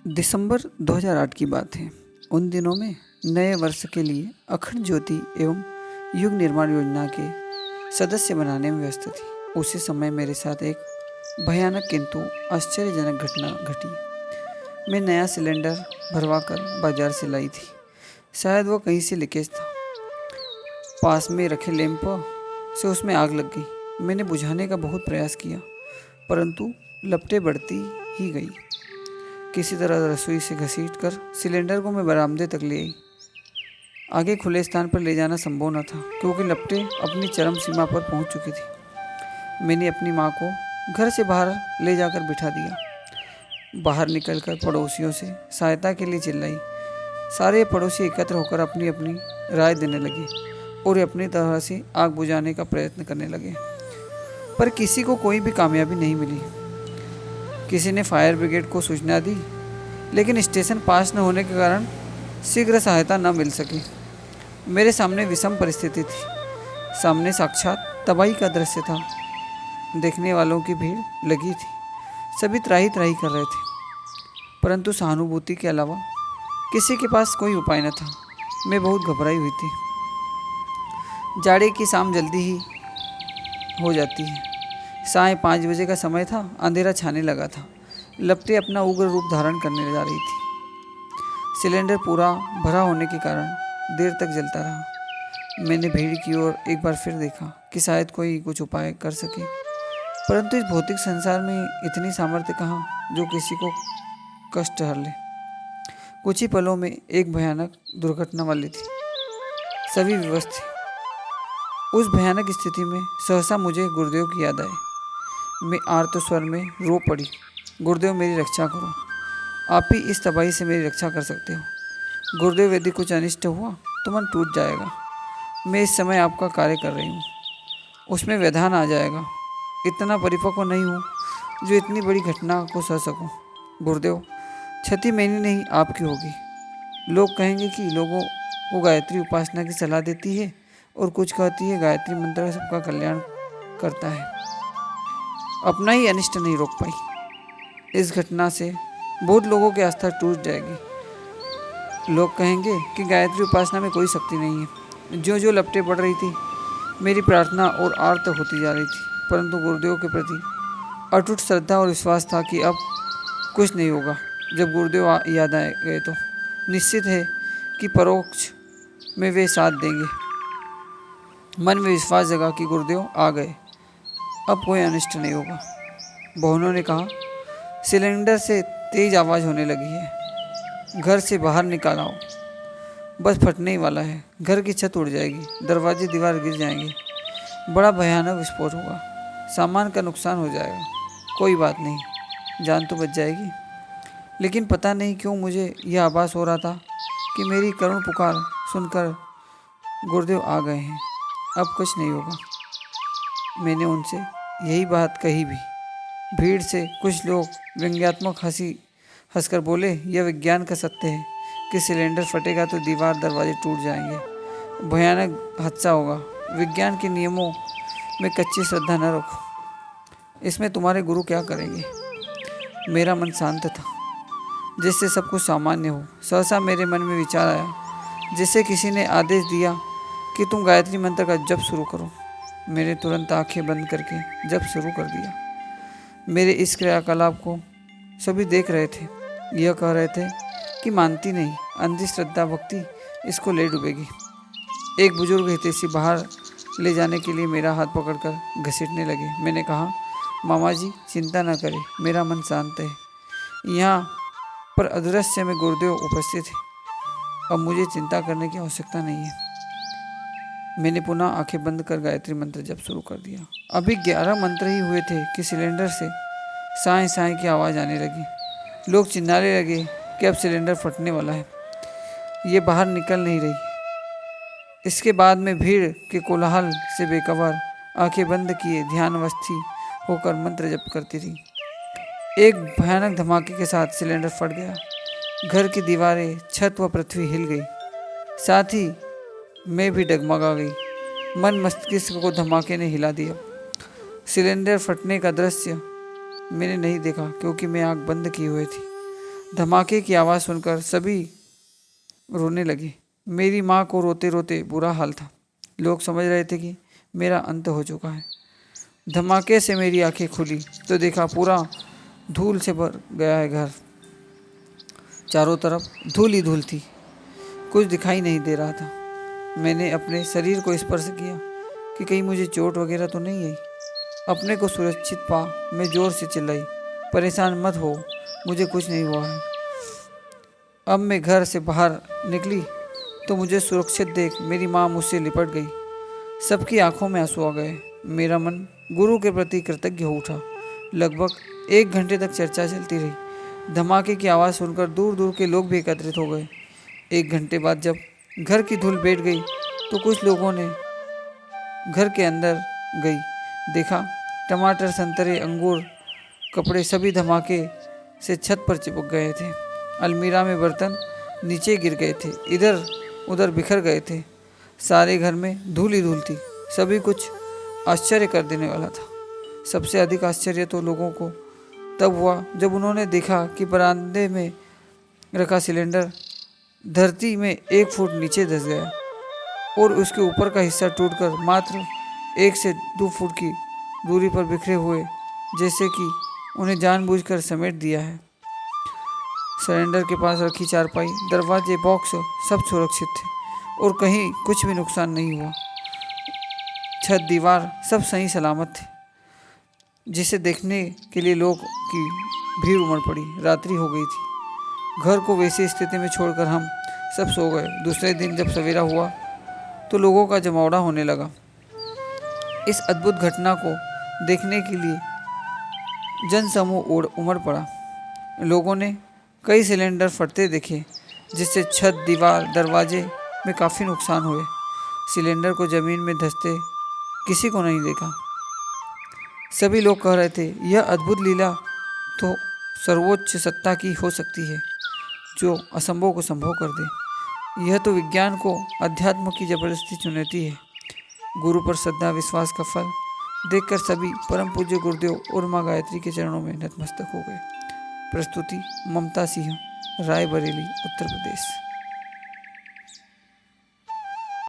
दिसंबर 2008 की बात है। उन दिनों में नए वर्ष के लिए अखंड ज्योति एवं युग निर्माण योजना के सदस्य बनाने में व्यस्त थी। उसी समय मेरे साथ एक भयानक किंतु आश्चर्यजनक घटना घटी। मैं नया सिलेंडर भरवाकर बाजार से लाई थी। शायद वो कहीं से लीकेज था। पास में रखे लैंप से उसमें आग लग गई। मैंने बुझाने का बहुत प्रयास किया, परंतु लपटें बढ़ती ही गई। किसी तरह रसोई से घसीट कर सिलेंडर को मैं बरामदे तक ले आई। आगे खुले स्थान पर ले जाना संभव न था, क्योंकि लपटें अपनी चरम सीमा पर पहुंच चुकी थी। मैंने अपनी माँ को घर से बाहर ले जाकर बिठा दिया। बाहर निकलकर पड़ोसियों से सहायता के लिए चिल्लाई। सारे पड़ोसी एकत्र होकर अपनी अपनी राय देने लगे और अपनी तरह से आग बुझाने का प्रयत्न करने लगे, पर किसी को कोई भी कामयाबी नहीं मिली। किसी ने फायर ब्रिगेड को सूचना दी, लेकिन स्टेशन पास न होने के कारण शीघ्र सहायता न मिल सकी। मेरे सामने विषम परिस्थिति थी। सामने साक्षात तबाही का दृश्य था। देखने वालों की भीड़ लगी थी। सभी त्राही त्राही कर रहे थे, परंतु सहानुभूति के अलावा किसी के पास कोई उपाय न था। मैं बहुत घबराई हुई थी। जाड़े की शाम जल्दी ही हो जाती है। साढ़े 5 बजे का समय था। अंधेरा छाने लगा था। लपटें अपना उग्र रूप धारण करने जा रही थी। सिलेंडर पूरा भरा होने के कारण देर तक जलता रहा। मैंने भीड़ की ओर एक बार फिर देखा कि शायद कोई कुछ उपाय कर सके, परंतु इस भौतिक संसार में इतनी सामर्थ्य कहाँ जो किसी को कष्ट हर ले। कुछ ही पलों में एक भयानक दुर्घटना वाली थी। सभी विवश थे। उस भयानक स्थिति में सहसा मुझे गुरुदेव की याद आई। मैं आर्त स्वर में रो पड़ी। गुरुदेव, मेरी रक्षा करो। आप ही इस तबाही से मेरी रक्षा कर सकते हो। गुरुदेव, यदि कुछ अनिष्ट हुआ तो मन टूट जाएगा। मैं इस समय आपका कार्य कर रही हूँ, उसमें व्यवधान आ जाएगा। इतना परिपक्व नहीं हूँ जो इतनी बड़ी घटना को सह सकूँ। गुरुदेव, क्षति मेरी नहीं आपकी होगी। लोग कहेंगे कि लोगों को गायत्री उपासना की सलाह देती है, और कुछ कहती है गायत्री मंत्र सबका कल्याण करता है। अपना ही अनिष्ट नहीं रोक पाई। इस घटना से बहुत लोगों की आस्था टूट जाएगी। लोग कहेंगे कि गायत्री उपासना में कोई शक्ति नहीं है। जो जो लपटें बढ़ रही थी, मेरी प्रार्थना और आर्त होती जा रही थी, परंतु गुरुदेव के प्रति अटूट श्रद्धा और विश्वास था कि अब कुछ नहीं होगा। जब गुरुदेव याद आए गए तो निश्चित है कि परोक्ष में वे साथ देंगे। मन में विश्वास जगा कि गुरुदेव आ गए, अब कोई अनिष्ट नहीं होगा। बहनों ने कहा, सिलेंडर से तेज आवाज़ होने लगी है, घर से बाहर निकाल आओ, बस फटने ही वाला है। घर की छत उड़ जाएगी, दरवाजे दीवार गिर जाएंगे, बड़ा भयानक विस्फोट होगा, सामान का नुकसान हो जाएगा। कोई बात नहीं, जान तो बच जाएगी। लेकिन पता नहीं क्यों मुझे यह आभास हो रहा था कि मेरी करुण पुकार सुनकर गुरुदेव आ गए हैं। अब कुछ नहीं होगा। मैंने उनसे यही बात कही भी। भीड़ से कुछ लोग व्यंग्यात्मक हंसकर बोले, यह विज्ञान का सत्य है कि सिलेंडर फटेगा तो दीवार दरवाजे टूट जाएंगे। भयानक हादसा होगा। विज्ञान के नियमों में कच्ची श्रद्धा न रखो। इसमें तुम्हारे गुरु क्या करेंगे। मेरा मन शांत था, जिससे सब कुछ सामान्य हो। सहसा मेरे मन में विचार आया, जिससे किसी ने आदेश दिया कि तुम गायत्री मंत्र का जप शुरू करो। मैंने तुरंत आंखें बंद करके जप शुरू कर दिया। मेरे इस क्रियाकलाप को सभी देख रहे थे। यह कह रहे थे कि मानती नहीं, अंधी श्रद्धा भक्ति इसको ले डूबेगी। एक बुजुर्ग हितैषी बाहर ले जाने के लिए मेरा हाथ पकड़कर घसीटने लगे। मैंने कहा, मामा जी चिंता न करें, मेरा मन शांत है। यहाँ पर अदृश्य में गुरुदेव उपस्थित है। अब मुझे चिंता करने की आवश्यकता नहीं है। मैंने पुनः आंखें बंद कर गायत्री मंत्र जप शुरू कर दिया। अभी 11 मंत्र ही हुए थे कि सिलेंडर से साएं साएं की आवाज़ आने लगी। लोग चिल्लाने लगे कि अब सिलेंडर फटने वाला है, ये बाहर निकल नहीं रही। इसके बाद में भीड़ के कोलाहल से बेखबर आंखें बंद किए ध्यानवस्थी होकर मंत्र जप करती थी। एक भयानक धमाके के साथ सिलेंडर फट गया। घर की दीवारें, छत व पृथ्वी हिल गई। साथ ही मैं भी डगमगा गई। मन मस्तिष्क को धमाके ने हिला दिया। सिलेंडर फटने का दृश्य मैंने नहीं देखा क्योंकि मैं आंख बंद किए हुए थी। धमाके की आवाज़ सुनकर सभी रोने लगे। मेरी माँ को रोते रोते बुरा हाल था। लोग समझ रहे थे कि मेरा अंत हो चुका है। धमाके से मेरी आंखें खुली तो देखा पूरा धूल से भर गया है घर। चारों तरफ धूल ही धूल थी, कुछ दिखाई नहीं दे रहा था। मैंने अपने शरीर को स्पर्श किया कि कहीं मुझे चोट वगैरह तो नहीं आई। अपने को सुरक्षित पा मैं जोर से चिल्लाई, परेशान मत हो, मुझे कुछ नहीं हुआ है। अब मैं घर से बाहर निकली तो मुझे सुरक्षित देख मेरी माँ मुझसे लिपट गई। सबकी आंखों में आंसू आ गए। मेरा मन गुरु के प्रति कृतज्ञ हो उठा। लगभग 1 घंटे तक चर्चा चलती रही। धमाके की आवाज़ सुनकर दूर दूर के लोग भी एकत्रित हो गए। 1 घंटे बाद जब घर की धूल बैठ गई तो कुछ लोगों ने घर के अंदर गई। देखा टमाटर, संतरे, अंगूर, कपड़े सभी धमाके से छत पर चिपक गए थे। अलमीरा में बर्तन नीचे गिर गए थे, इधर उधर बिखर गए थे। सारे घर में धूल ही धूल थी। सभी कुछ आश्चर्य कर देने वाला था। सबसे अधिक आश्चर्य तो लोगों को तब हुआ जब उन्होंने देखा कि बरामदे में रखा सिलेंडर धरती में 1 फुट नीचे धंस गया और उसके ऊपर का हिस्सा टूटकर मात्र 1 से 2 फुट की दूरी पर बिखरे हुए, जैसे कि उन्हें जानबूझकर समेट दिया है। सिलेंडर के पास रखी चारपाई, दरवाजे, बॉक्स सब सुरक्षित थे और कहीं कुछ भी नुकसान नहीं हुआ। छत, दीवार सब सही सलामत थे, जिसे देखने के लिए लोग की भीड़ उमड़ पड़ी। रात्रि हो गई थी। घर को वैसी स्थिति में छोड़कर हम सब सो गए। दूसरे दिन जब सवेरा हुआ तो लोगों का जमावड़ा होने लगा। इस अद्भुत घटना को देखने के लिए जनसमूह उमड़ पड़ा। लोगों ने कई सिलेंडर फटते देखे, जिससे छत, दीवार, दरवाजे में काफ़ी नुकसान हुए। सिलेंडर को ज़मीन में धंसते किसी को नहीं देखा। सभी लोग कह रहे थे, यह अद्भुत लीला तो सर्वोच्च सत्ता की हो सकती है, जो असंभव को संभव कर दे। यह तो विज्ञान को अध्यात्म की जबरदस्ती चुनौती है। गुरु पर श्रद्धा विश्वास का फल देखकर सभी परम पूज्य गुरुदेव और माँ गायत्री के चरणों में नतमस्तक हो गए। प्रस्तुति ममता सिंह, रायबरेली, उत्तर प्रदेश।